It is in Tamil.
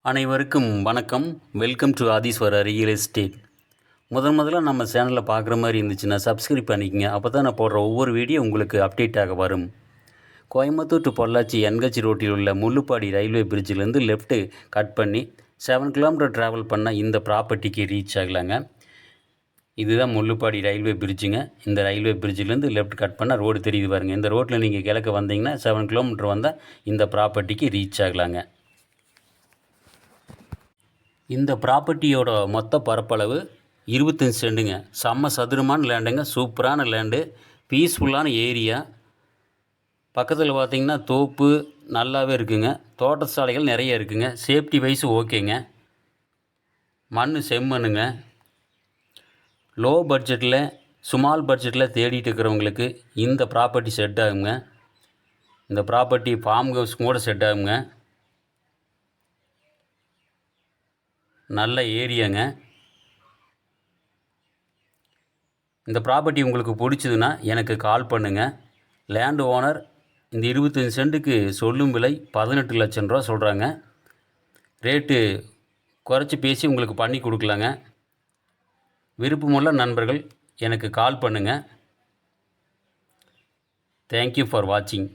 அனைவருக்கும் வணக்கம். Welcome to Aadeeswara real estate. முதல்ல நம்ம சேனலில் பார்க்குற மாதிரி இருந்துச்சுன்னா சப்ஸ்கிரைப் பண்ணிக்கங்க. அப்போ தான் நான் போடுற ஒவ்வொரு வீடியோ உங்களுக்கு அப்டேட்டாக வரும். கோயம்புத்தூர் டு பொள்ளாச்சி என்ஹெச் ரோட்டில் உள்ள முள்ளுப்பாடி ரயில்வே பிரிட்ஜிலேருந்து லெஃப்ட்டு கட் பண்ணி 7 கிலோமீட்டர் ட்ராவல் பண்ணால் இந்த ப்ராப்பர்ட்டிக்கு ரீச் ஆகலாங்க. இதுதான் முள்ளுப்பாடி ரயில்வே பிரிட்ஜுங்க. இந்த ரயில்வே பிரிட்ஜிலேருந்து லெஃப்ட் கட் பண்ணால் ரோடு தெரியுது பாருங்கள். இந்த ரோட்டில் நீங்கள் கிழக்க வந்தீங்கன்னா 7 கிலோமீட்டர் வந்தால் இந்த ப்ராப்பர்ட்டிக்கு ரீச் ஆகலாங்க. இந்த ப்ராப்பர்ட்டியோட மொத்த பரப்பளவு 25 சென்ட்டுங்க. செம்ம சதுரமான லேண்டுங்க. சூப்பரான லேண்டு, பீஸ்ஃபுல்லான ஏரியா. பக்கத்தில் பார்த்திங்கன்னா தோப்பு நல்லாவே இருக்குங்க. தோட்ட சாலைகள் நிறைய இருக்குங்க. சேஃப்டி வைஸ் ஓகேங்க. மண் செம்மண்ணுங்க. லோ பட்ஜெட்டில் ஸ்மால் பட்ஜெட்டில் தேடிட்டு இருக்கிறவங்களுக்கு இந்த ப்ராப்பர்ட்டி செட் ஆகுங்க. இந்த ப்ராப்பர்ட்டி ஃபார்ம் ஹவுஸ் கூட செட் ஆகுங்க. நல்ல ஏரியாங்க. இந்த ப்ராப்பர்ட்டி உங்களுக்கு பிடிச்சதுன்னா எனக்கு கால் பண்ணுங்கள். லேண்ட் ஓனர் இந்த 25 சென்ட்டுக்கு சொல்லும் விலை 18 லட்சம் ரூபா சொல்கிறாங்க. ரேட்டு குறைச்சி பேசி உங்களுக்கு பண்ணி கொடுக்கலாங்க. விருப்பமுள்ள நண்பர்கள் எனக்கு கால் பண்ணுங்கள். தேங்க்யூ ஃபார் வாட்சிங்.